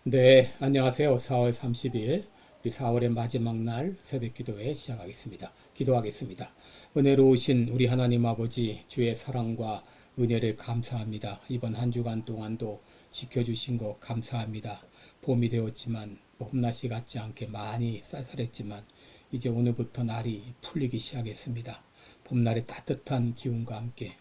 네, 안녕하세요. 4월 30일, 우리 4월의 마지막 날 새벽 기도회 시작하겠습니다. 기도하겠습니다. 은혜로우신 우리 하나님 아버지, 주의 사랑과 은혜를 감사합니다. 이번 한 주간 동안도 지켜주신 것 감사합니다. 봄이 되었지만, 봄날씨 같지 않게 많이 쌀쌀했지만, 이제 오늘부터 날이 풀리기 시작했습니다. 봄날의 따뜻한 기운과 함께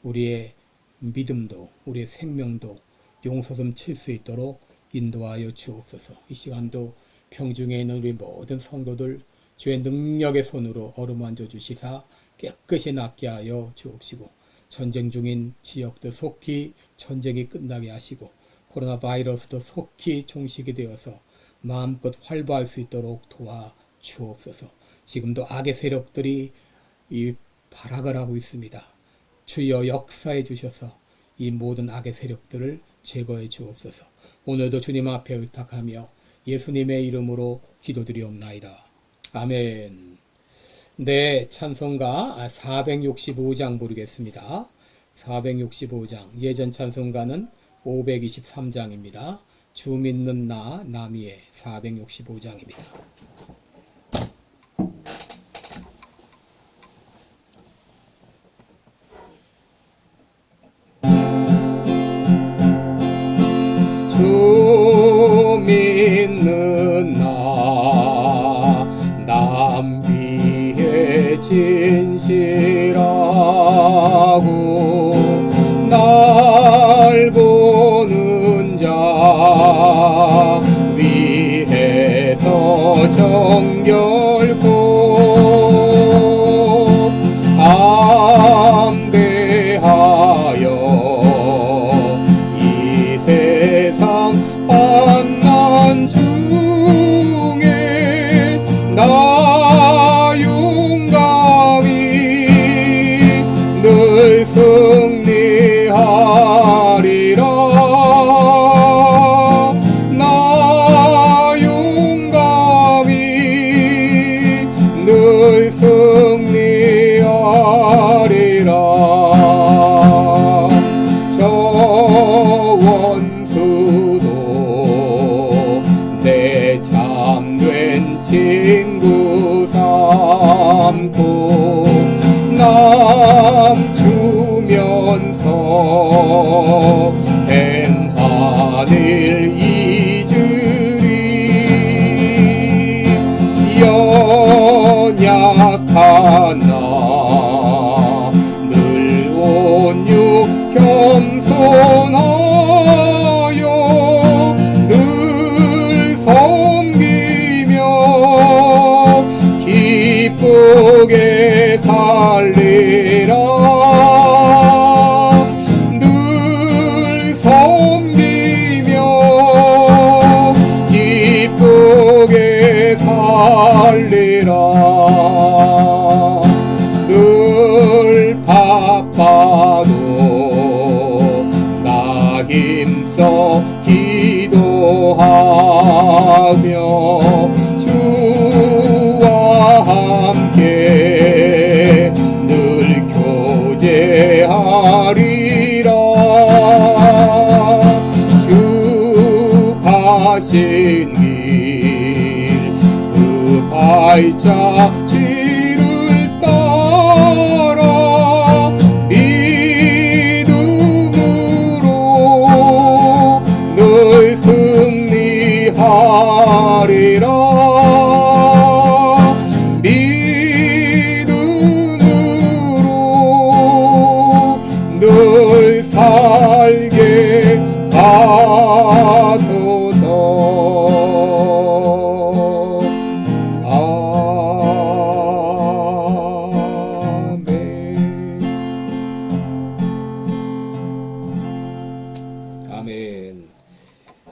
우리의 믿음도, 우리의 생명도 용솟음 칠 수 있도록 인도하여 주옵소서. 이 시간도 평중에 있는 우리 모든 성도들 주의 능력의 손으로 어루만져 주시사 깨끗이 낫게 하여 주옵시고, 전쟁 중인 지역도 속히 전쟁이 끝나게 하시고, 코로나 바이러스도 속히 종식이 되어서 마음껏 활보할 수 있도록 도와 주옵소서. 지금도 악의 세력들이 이 발악을 하고 있습니다. 주여 역사해 주셔서 이 모든 악의 세력들을 제거해 주옵소서. 오늘도 주님 앞에 의탁하며 예수님의 이름으로 기도드리옵나이다. 아멘. 네, 찬송가 465장 부르겠습니다. 465장, 예전 찬송가는 523장입니다. 주 믿는 나 나미의 465장입니다. 주 믿는 나 남비의 진실하고 날 보는 자 위에서 정결코 암대하여 이 세상 환난 중에 나 용감히 늘 승리하리라. 나 용감히 늘 승리하리라. 원수도 내 참된 친구 삼고 남주면서 행하늘 잊으리. 연약한 나 늘 온유 겸손하여 늘 섬기며 기쁘게 살리라. 늘 섬기며 기쁘게 살리라. 늘 바빠도 나 힘써 기도하며 주와 함께 늘 교제하리라. 주 가신 길 그 발자취를 따라 믿음으로 늘 승리하리라. 믿음으로 늘 살게 하소서. 아멘.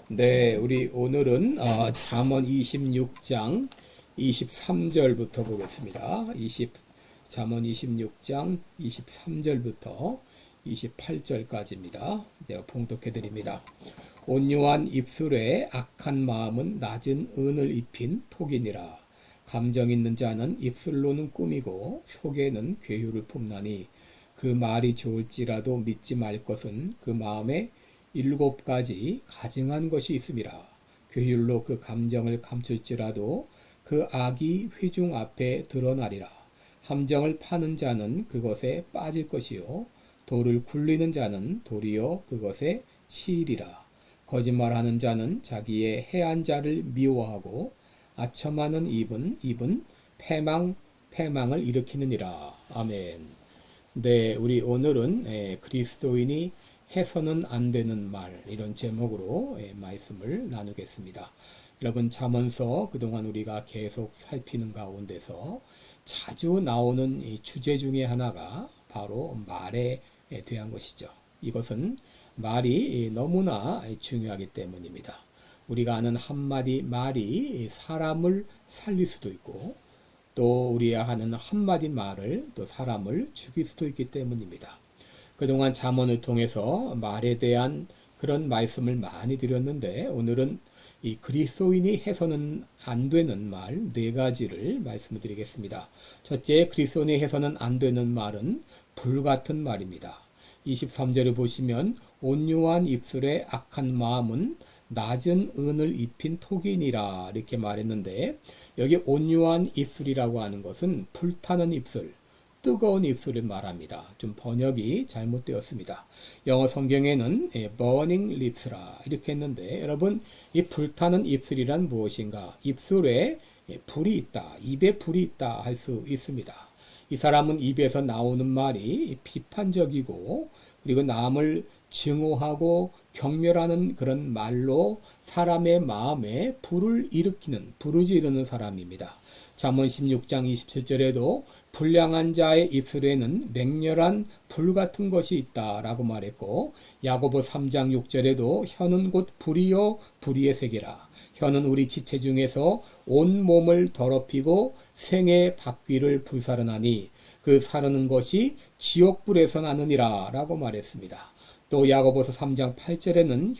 네, 우리 오늘은 잠언 26장 23절부터 보겠습니다. 잠언 26장 23절부터 28절까지입니다. 제가 봉독해 드립니다. 온유한 입술에 악한 마음은 낮은 은을 입힌 톡이니라. 감정 있는 자는 입술로는 꾸미고 속에는 괴유를 품나니 그 말이 좋을지라도 믿지 말 것은 그 마음에 7가지 가증한 것이 있음이라. 괴율로 그 감정을 감출지라도 그 악이 회중 앞에 드러나리라. 함정을 파는 자는 그것에 빠질 것이요 돌을 굴리는 자는 도리어 그것에 치이리라. 거짓말하는 자는 자기의 해한 자를 미워하고 아첨하는 입은 패망을 일으키느니라. 아멘. 네, 우리 오늘은 그리스도인이 해서는 안 되는 말, 이런 제목으로 말씀을 나누겠습니다. 여러분, 잠언서 그동안 우리가 계속 살피는 가운데서 자주 나오는 이 주제 중에 하나가 바로 말에 대한 것이죠. 이것은 말이 너무나 중요하기 때문입니다. 우리가 아는 한마디 말이 사람을 살릴 수도 있고 또 우리가 하는 한마디 말을 또 사람을 죽일 수도 있기 때문입니다. 그동안 잠언을 통해서 말에 대한 그런 말씀을 많이 드렸는데 오늘은 이 그리스도인이 해서는 안 되는 말 4가지를 말씀을 드리겠습니다. 첫째, 그리스도인이 해서는 안 되는 말은 불같은 말입니다. 23절을 보시면 온유한 입술에 악한 마음은 낮은 은을 입힌 톡이니라 이렇게 말했는데 여기 온유한 입술이라고 하는 것은 불타는 입술, 뜨거운 입술을 말합니다. 좀 번역이 잘못되었습니다. 영어 성경에는 burning lips라 이렇게 했는데 여러분 이 불타는 입술이란 무엇인가? 입술에 불이 있다, 입에 불이 있다 할 수 있습니다. 이 사람은 입에서 나오는 말이 비판적이고 그리고 남을 증오하고 경멸하는 그런 말로 사람의 마음에 불을 지르는 사람입니다. 잠언 16장 27절에도 불량한 자의 입술에는 맹렬한 불 같은 것이 있다라고 말했고 야고보 3장 6절에도 혀는 곧 불이요 불의의 세계라. 혀는 우리 지체 중에서 온 몸을 더럽히고 생의 바퀴를 불사르나니 그 사르는 것이 지옥불에서 나느니라 라고 말했습니다. 또 야고보서 3장 8절에는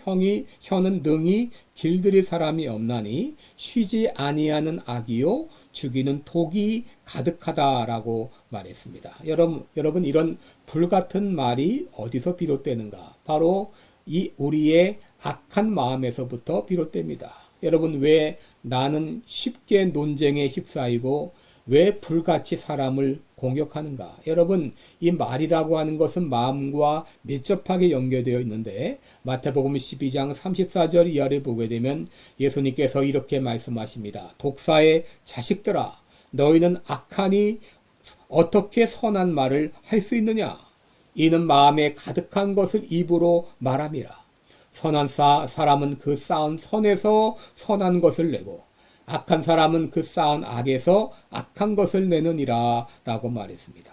혀는 능히 길들일 사람이 없나니 쉬지 아니하는 악이요 죽이는 독이 가득하다라고 말했습니다. 여러분 이런 불같은 말이 어디서 비롯되는가? 바로 이 우리의 악한 마음에서부터 비롯됩니다. 여러분 왜 나는 쉽게 논쟁에 휩싸이고 왜 불같이 사람을 공격하는가? 여러분 이 말이라고 하는 것은 마음과 밀접하게 연결되어 있는데 마태복음 12장 34절 이하를 보게 되면 예수님께서 이렇게 말씀하십니다. 독사의 자식들아 너희는 악하니 어떻게 선한 말을 할 수 있느냐? 이는 마음에 가득한 것을 입으로 말함이라. 선한 사람은 그 쌓은 선에서 선한 것을 내고 악한 사람은 그 쌓은 악에서 악한 것을 내느니라 라고 말했습니다.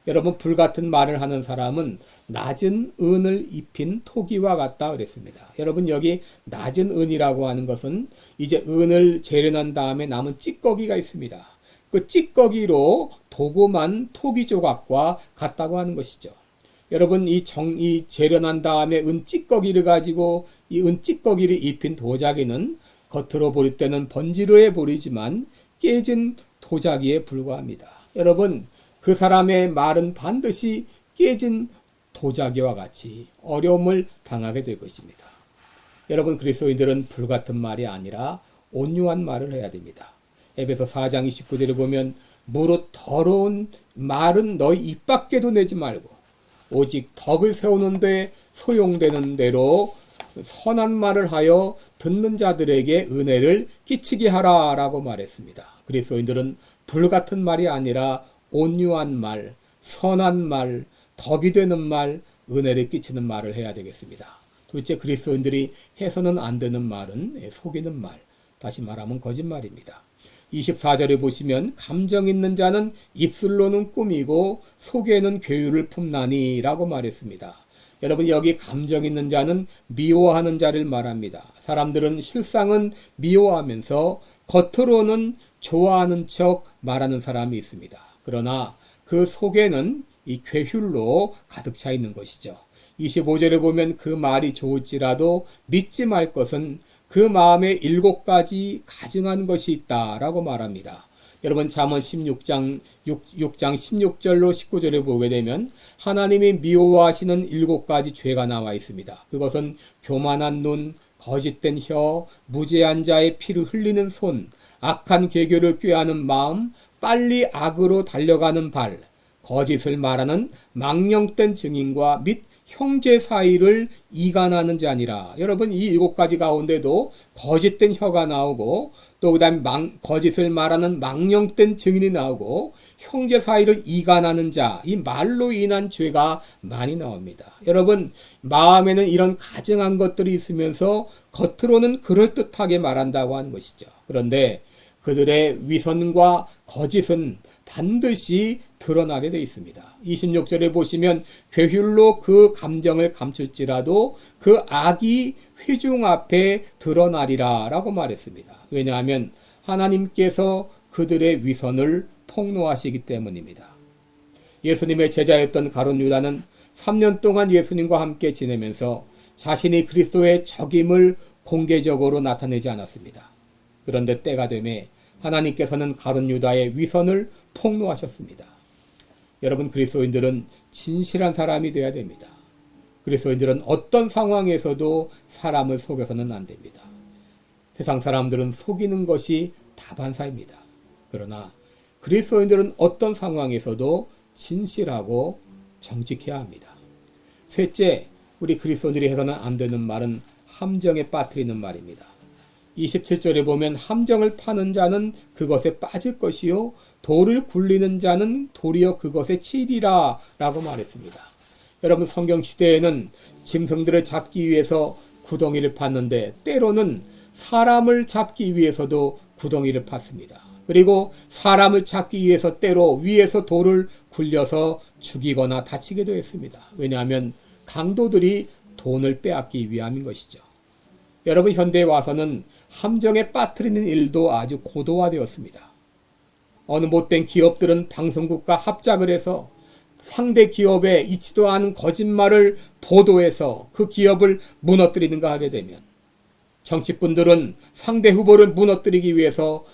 여러분 불같은 말을 하는 사람은 낮은 은을 입힌 토기와 같다 그랬습니다. 여러분 여기 낮은 은이라고 하는 것은 이제 은을 재련한 다음에 남은 찌꺼기가 있습니다. 그 찌꺼기로 도금한 토기 조각과 같다고 하는 것이죠. 여러분 이 재련한 다음에 은 찌꺼기를 가지고 이 은 찌꺼기를 입힌 도자기는 겉으로 보일 때는 번지르해 보이지만 깨진 도자기에 불과합니다. 여러분 그 사람의 말은 반드시 깨진 도자기와 같이 어려움을 당하게 될 것입니다. 여러분 그리스도인들은 불같은 말이 아니라 온유한 말을 해야 됩니다. 에베소 4장 29절에 보면 무릇 더러운 말은 너희 입 밖에도 내지 말고 오직 덕을 세우는 데 소용되는 대로 선한 말을 하여 듣는 자들에게 은혜를 끼치게 하라 라고 말했습니다. 그리스도인들은 불같은 말이 아니라 온유한 말, 선한 말, 덕이 되는 말, 은혜를 끼치는 말을 해야 되겠습니다. 둘째 그리스도인들이 해서는 안 되는 말은 속이는 말, 다시 말하면 거짓말입니다. 24절에 보시면 감정 있는 자는 입술로는 꾸미고 속에는 괴유를 품나니 라고 말했습니다. 여러분 여기 감정 있는 자는 미워하는 자를 말합니다. 사람들은 실상은 미워하면서 겉으로는 좋아하는 척 말하는 사람이 있습니다. 그러나 그 속에는 이 괴휼로 가득 차 있는 것이죠. 25절에 보면 그 말이 좋을지라도 믿지 말 것은 그 마음에 7가지 가증한 것이 있다라고 말합니다. 여러분 잠언 16장 16절로 19절을 보게 되면 하나님이 미워하시는 7가지 죄가 나와 있습니다. 그것은 교만한 눈, 거짓된 혀, 무죄한 자의 피를 흘리는 손, 악한 계교를 꾀하는 마음, 빨리 악으로 달려가는 발, 거짓을 말하는 망령된 증인과 및 형제 사이를 이간하는 자니라. 여러분, 이 7가지 가운데도 거짓된 혀가 나오고, 또 그 다음에 거짓을 말하는 망령된 증인이 나오고, 형제 사이를 이간하는 자, 이 말로 인한 죄가 많이 나옵니다. 여러분, 마음에는 이런 가증한 것들이 있으면서 겉으로는 그럴듯하게 말한다고 하는 것이죠. 그런데 그들의 위선과 거짓은 반드시 드러나게 되어 있습니다. 26절에 보시면 괴휼로 그 감정을 감출지라도 그 악이 회중 앞에 드러나리라 라고 말했습니다. 왜냐하면 하나님께서 그들의 위선을 폭로하시기 때문입니다. 예수님의 제자였던 가룟 유다는 3년 동안 예수님과 함께 지내면서 자신이 그리스도의 적임을 공개적으로 나타내지 않았습니다. 그런데 때가 되매 하나님께서는 가룟 유다의 위선을 폭로하셨습니다. 여러분, 그리스도인들은 진실한 사람이 되어야 됩니다. 그리스도인들은 어떤 상황에서도 사람을 속여서는 안 됩니다. 세상 사람들은 속이는 것이 다반사입니다. 그러나 그리스도인들은 어떤 상황에서도 진실하고 정직해야 합니다. 셋째, 우리 그리스도인들이 해서는 안 되는 말은 함정에 빠뜨리는 말입니다. 27절에 보면 함정을 파는 자는 그것에 빠질 것이요 돌을 굴리는 자는 도리어 그것에 치리라 라고 말했습니다. 여러분, 성경시대에는 짐승들을 잡기 위해서 구덩이를 팠는데 때로는 사람을 잡기 위해서도 구덩이를 팠습니다. 그리고 사람을 잡기 위해서 때로 위에서 돌을 굴려서 죽이거나 다치기도 했습니다. 왜냐하면 강도들이 돈을 빼앗기 위함인 것이죠. 여러분, 현대에 와서는 함정에 빠뜨리는 일도 아주 고도화되었습니다. 어느 못된 기업들은 방송국과 합작을 해서 상대 기업에 있지도 않은 거짓말을 보도해서 그 기업을 무너뜨리는가 하게 되면, 정치꾼들은 상대 후보를 무너뜨리기 위해서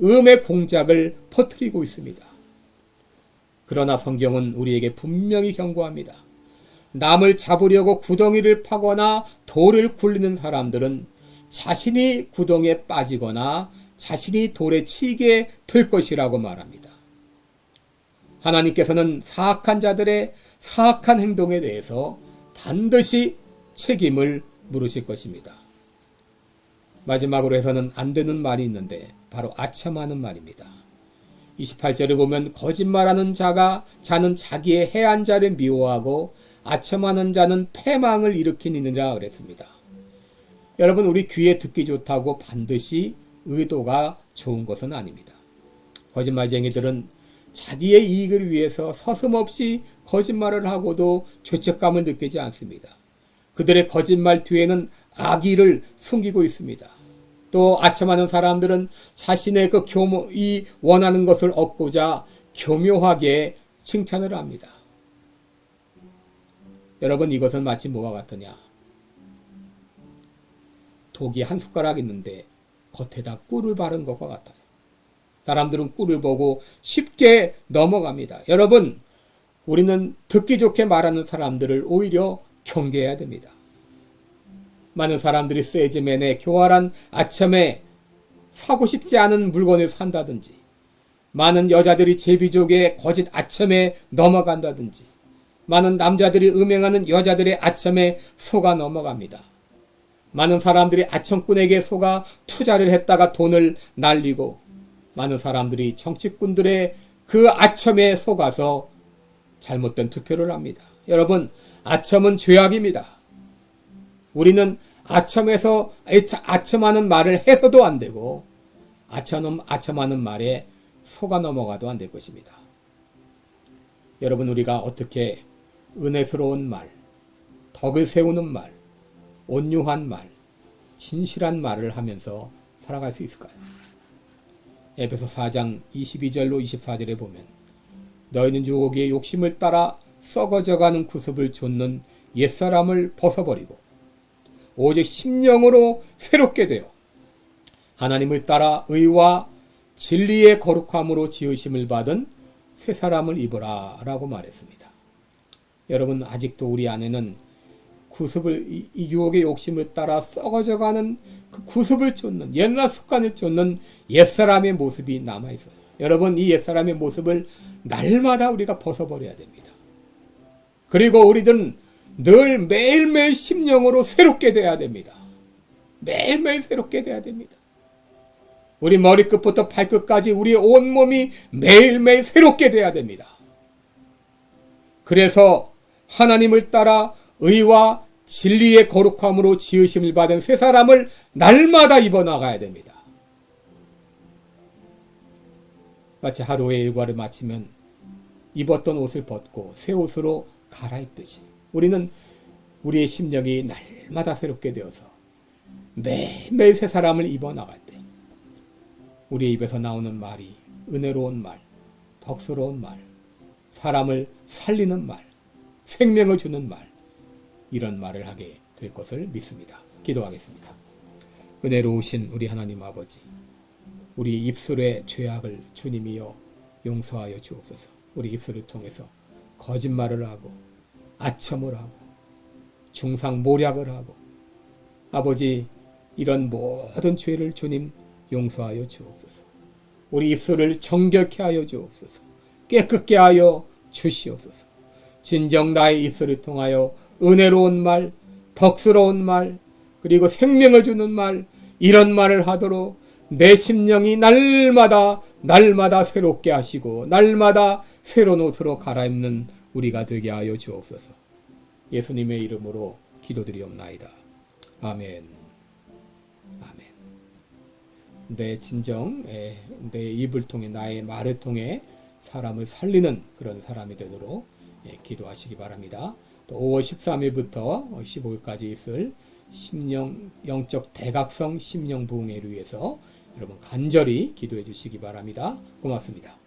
음의 공작을 퍼뜨리고 있습니다. 그러나 성경은 우리에게 분명히 경고합니다. 남을 잡으려고 구덩이를 파거나 돌을 굴리는 사람들은 자신이 구덩이에 빠지거나 자신이 돌에 치게 될 것이라고 말합니다. 하나님께서는 사악한 자들의 사악한 행동에 대해서 반드시 책임을 물으실 것입니다. 마지막으로 해서는 안 되는 말이 있는데 바로 아첨하는 말입니다. 28절에 보면 거짓말하는 자는 자기의 해한 자를 미워하고 아첨하는 자는 패망을 일으키느니라 그랬습니다. 여러분, 우리 귀에 듣기 좋다고 반드시 의도가 좋은 것은 아닙니다. 거짓말쟁이들은 자기의 이익을 위해서 서슴없이 거짓말을 하고도 죄책감을 느끼지 않습니다. 그들의 거짓말 뒤에는 악의를 숨기고 있습니다. 또 아첨하는 사람들은 자신의 이 원하는 것을 얻고자 교묘하게 칭찬을 합니다. 여러분, 이것은 마치 뭐와 같으냐? 독이 한 숟가락 있는데 겉에다 꿀을 바른 것과 같아요. 사람들은 꿀을 보고 쉽게 넘어갑니다. 여러분, 우리는 듣기 좋게 말하는 사람들을 오히려 경계해야 됩니다. 많은 사람들이 세즈맨에 교활한 아첨에 사고 싶지 않은 물건을 산다든지, 많은 여자들이 제비족의 거짓 아첨에 넘어간다든지, 많은 남자들이 음행하는 여자들의 아첨에 속아 넘어갑니다. 많은 사람들이 아첨꾼에게 속아 투자를 했다가 돈을 날리고, 많은 사람들이 정치꾼들의 그 아첨에 속아서 잘못된 투표를 합니다. 여러분, 아첨은 죄악입니다. 우리는 아첨하는 말을 해서도 안 되고, 아첨하는 말에 속아 넘어가도 안 될 것입니다. 여러분, 우리가 어떻게 은혜스러운 말, 덕을 세우는 말, 온유한 말, 진실한 말을 하면서 살아갈 수 있을까요? 에베소 4장 22절로 24절에 보면, 너희는 유혹의 욕심을 따라 썩어져가는 구습을 좇는 옛사람을 벗어버리고 오직 심령으로 새롭게 되어 하나님을 따라 의와 진리의 거룩함으로 지으심을 받은 새 사람을 입으라 라고 말했습니다. 여러분, 아직도 우리 안에는 구습을 이 유혹의 욕심을 따라 썩어져가는 그 구습을 쫓는 옛날 습관을 쫓는 옛사람의 모습이 남아있어요. 여러분, 이 옛사람의 모습을 날마다 우리가 벗어버려야 됩니다. 그리고 우리들은 늘 매일매일 심령으로 새롭게 돼야 됩니다. 매일매일 새롭게 돼야 됩니다. 우리 머리끝부터 발끝까지 우리의 온몸이 매일매일 새롭게 돼야 됩니다. 그래서 하나님을 따라 의와 진리의 거룩함으로 지으심을 받은 새 사람을 날마다 입어나가야 됩니다. 마치 하루의 일과를 마치면 입었던 옷을 벗고 새 옷으로 갈아입듯이 우리는 우리의 심령이 날마다 새롭게 되어서 매일매일 새 사람을 입어나갈 때 우리의 입에서 나오는 말이 은혜로운 말, 덕스러운 말, 사람을 살리는 말, 생명을 주는 말, 이런 말을 하게 될 것을 믿습니다. 기도하겠습니다. 은혜로우신 우리 하나님 아버지, 우리 입술의 죄악을 주님이여 용서하여 주옵소서. 우리 입술을 통해서 거짓말을 하고 아첨을 하고 중상모략을 하고 아버지, 이런 모든 죄를 주님 용서하여 주옵소서. 우리 입술을 정결케 하여 주옵소서. 깨끗게 하여 주시옵소서. 진정 나의 입술을 통하여 은혜로운 말, 덕스러운 말, 그리고 생명을 주는 말, 이런 말을 하도록 내 심령이 날마다 새롭게 하시고 날마다 새로운 옷으로 갈아입는 우리가 되게 하여 주옵소서. 예수님의 이름으로 기도드리옵나이다. 아멘. 아멘. 내 진정, 내 입을 통해, 나의 말을 통해 사람을 살리는 그런 사람이 되도록 기도하시기 바랍니다. 또 5월 13일부터 15일까지 있을 심령 영적 대각성 심령 부흥회를 위해서 여러분 간절히 기도해 주시기 바랍니다. 고맙습니다.